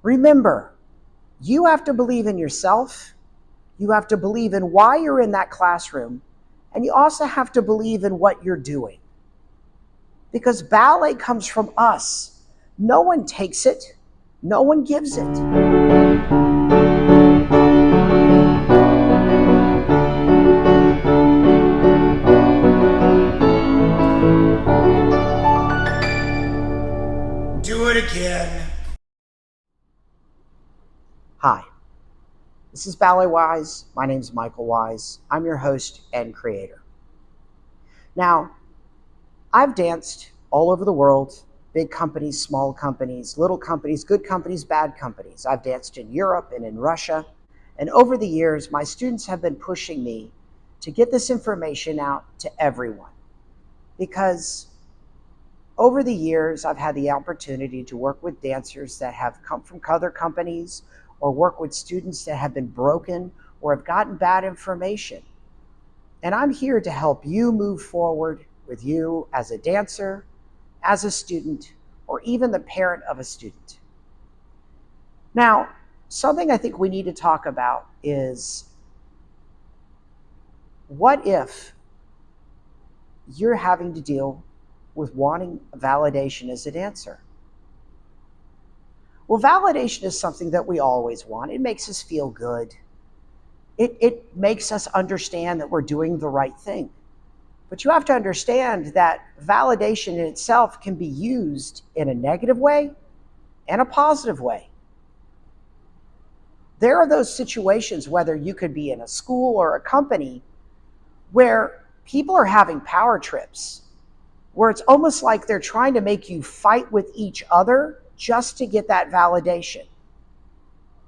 Remember, you have to believe in yourself. You have to believe in why you're in that classroom. And you also have to believe in what you're doing. Because ballet comes from us. No one takes it. No one gives it. Do it again. Hi, this is BalletWise. My name is Michael Wise. I'm your host and creator. Now, I've danced all over the world, big companies, small companies, little companies, good companies, bad companies. I've danced in Europe and in Russia. And over the years, my students have been pushing me to get this information out to everyone. Because over the years, I've had the opportunity to work with dancers that have come from other companies or work with students that have been broken or have gotten bad information. And I'm here to help you move forward with you as a dancer, as a student, or even the parent of a student. Now, something I think we need to talk about is, what if you're having to deal with wanting validation as a dancer? Well, validation is something that we always want. It makes us feel good. It makes us understand that we're doing the right thing. But you have to understand that validation in itself can be used in a negative way and a positive way. There are those situations, whether you could be in a school or a company, where people are having power trips, where it's almost like they're trying to make you fight with each other just to get that validation.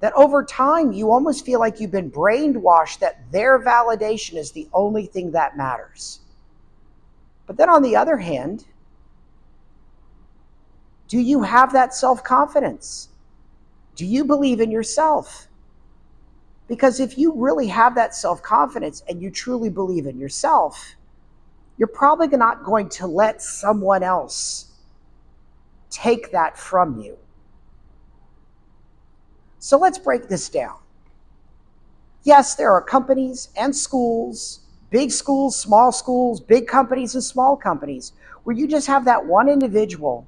That over time, you almost feel like you've been brainwashed that their validation is the only thing that matters. But then on the other hand, do you have that self-confidence? Do you believe in yourself? Because if you really have that self-confidence and you truly believe in yourself, you're probably not going to let someone else take that from you. So let's break this down. Yes, there are companies and schools, big schools, small schools, big companies and small companies, where you just have that one individual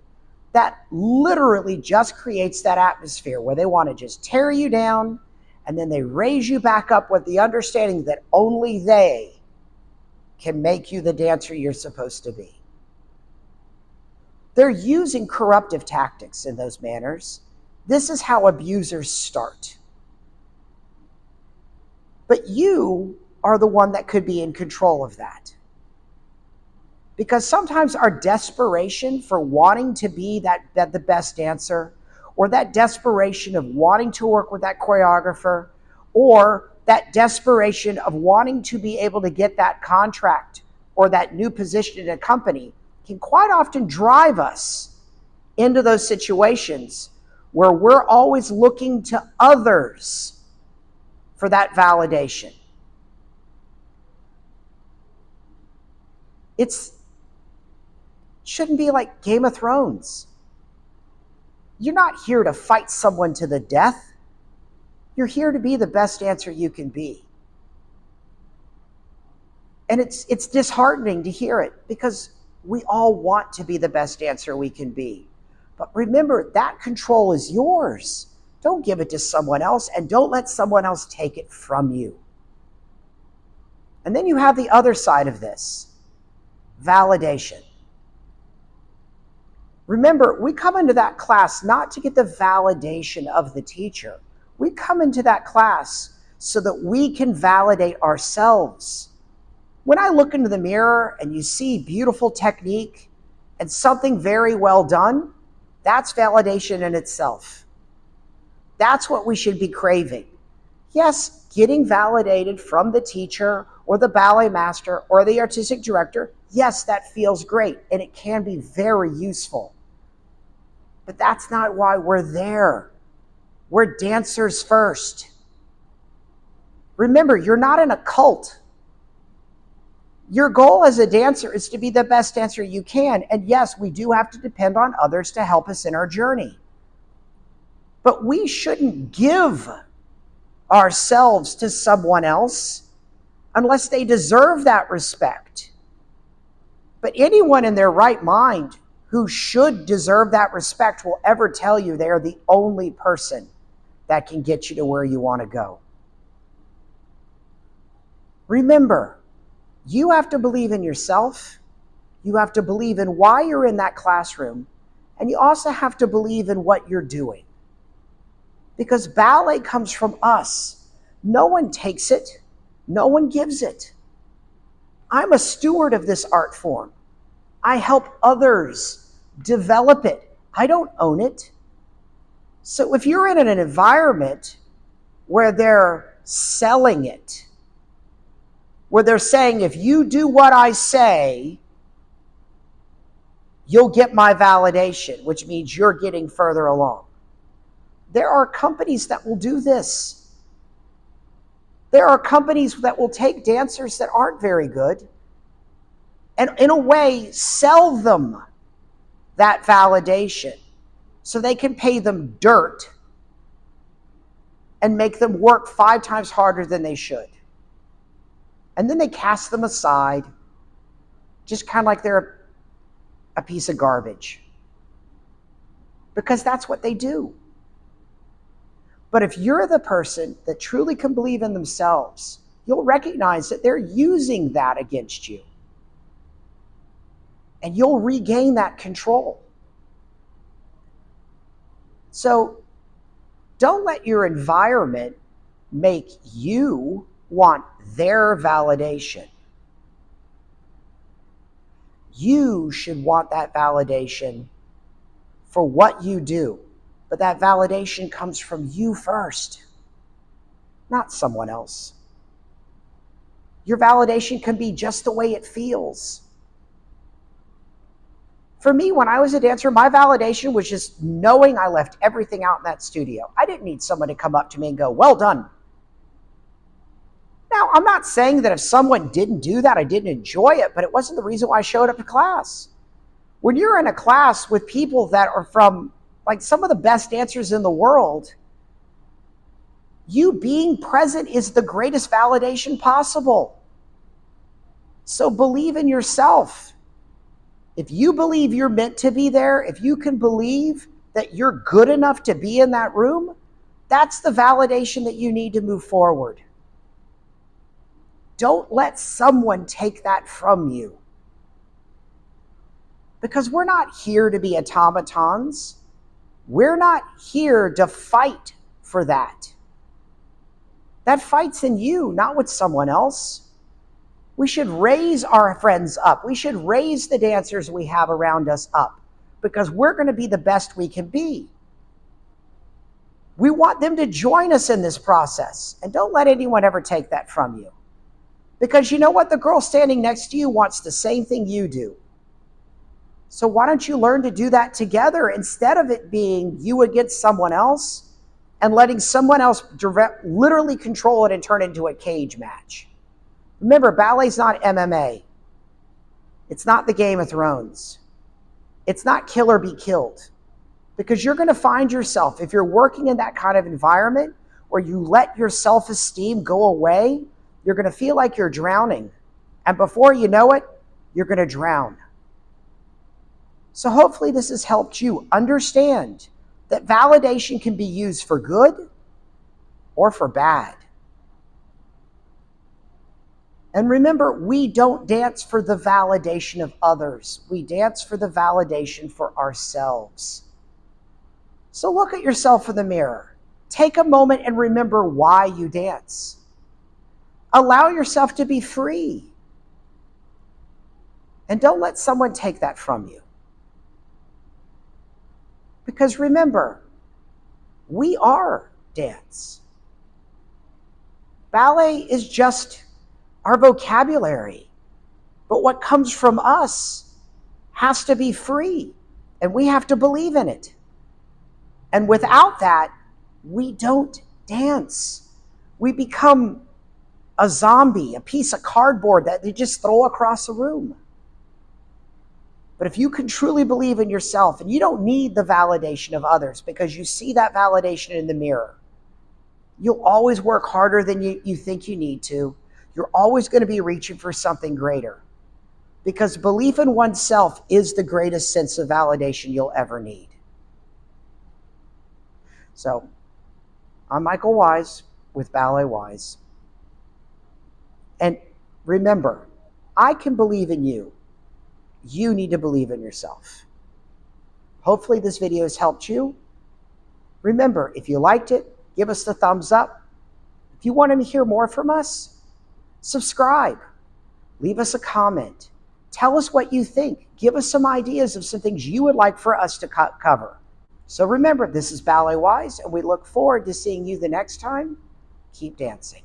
that literally just creates that atmosphere where they want to just tear you down, and then they raise you back up with the understanding that only they can make you the dancer you're supposed to be. They're using corruptive tactics in those manners. This is how abusers start. But you are the one that could be in control of that. Because sometimes our desperation for wanting to be that the best dancer, or that desperation of wanting to work with that choreographer, or that desperation of wanting to be able to get that contract or that new position in a company, can quite often drive us into those situations where we're always looking to others for that validation. It shouldn't be like Game of Thrones. You're not here to fight someone to the death. You're here to be the best dancer you can be. And it's disheartening to hear it, because we all want to be the best dancer we can be. But remember, that control is yours. Don't give it to someone else, and don't let someone else take it from you. And then you have the other side of this, validation. Remember, we come into that class not to get the validation of the teacher. We come into that class so that we can validate ourselves. When I look into the mirror and you see beautiful technique and something very well done, that's validation in itself. That's what we should be craving. Yes, getting validated from the teacher or the ballet master or the artistic director, yes, that feels great and it can be very useful. But that's not why we're there. We're dancers first. Remember, you're not in a cult. Your goal as a dancer is to be the best dancer you can. And yes, we do have to depend on others to help us in our journey. But we shouldn't give ourselves to someone else unless they deserve that respect. But anyone in their right mind who should deserve that respect will ever tell you they are the only person that can get you to where you want to go. Remember, you have to believe in yourself. You have to believe in why you're in that classroom. And you also have to believe in what you're doing. Because ballet comes from us. No one takes it. No one gives it. I'm a steward of this art form. I help others develop it. I don't own it. So if you're in an environment where they're selling it, where they're saying, if you do what I say, you'll get my validation, which means you're getting further along. There are companies that will do this. There are companies that will take dancers that aren't very good and in a way sell them that validation so they can pay them dirt and make them work 5 times harder than they should. And then they cast them aside, just kind of like they're a piece of garbage. Because that's what they do. But if you're the person that truly can believe in themselves, you'll recognize that they're using that against you. And you'll regain that control. So don't let your environment make you want their validation. You should want that validation for what you do. But that validation comes from you first, not someone else. Your validation can be just the way it feels. For me, when I was a dancer, my validation was just knowing I left everything out in that studio. I didn't need someone to come up to me and go, well done. Now, I'm not saying that if someone didn't do that, I didn't enjoy it, but it wasn't the reason why I showed up to class. When you're in a class with people that are from like some of the best dancers in the world, you being present is the greatest validation possible. So believe in yourself. If you believe you're meant to be there, if you can believe that you're good enough to be in that room, that's the validation that you need to move forward. Don't let someone take that from you. Because we're not here to be automatons. We're not here to fight for that. That fight's in you, not with someone else. We should raise our friends up. We should raise the dancers we have around us up because we're going to be the best we can be. We want them to join us in this process, and don't let anyone ever take that from you. Because you know what? The girl standing next to you wants the same thing you do. So why don't you learn to do that together instead of it being you against someone else and letting someone else literally control it and turn it into a cage match. Remember, ballet's not MMA. It's not the Game of Thrones. It's not kill or be killed. Because you're going to find yourself, if you're working in that kind of environment where you let your self-esteem go away, you're going to feel like you're drowning. And before you know it, you're going to drown. So hopefully this has helped you understand that validation can be used for good or for bad. And remember, we don't dance for the validation of others. We dance for the validation for ourselves. So look at yourself in the mirror. Take a moment and remember why you dance. Allow yourself to be free. And don't let someone take that from you. Because remember, we are dance. Ballet is just our vocabulary. But what comes from us has to be free, and we have to believe in it. And without that, we don't dance. We become a zombie, a piece of cardboard that they just throw across the room. But if you can truly believe in yourself and you don't need the validation of others because you see that validation in the mirror, you'll always work harder than you think you need to. You're always going to be reaching for something greater because belief in oneself is the greatest sense of validation you'll ever need. So, I'm Michael Wise with BalletWise. And remember, I can believe in you. You need to believe in yourself. Hopefully this video has helped you. Remember, if you liked it, give us the thumbs up. If you want to hear more from us, subscribe. Leave us a comment. Tell us what you think. Give us some ideas of some things you would like for us to cover. So remember, this is BalletWise, and we look forward to seeing you the next time. Keep dancing.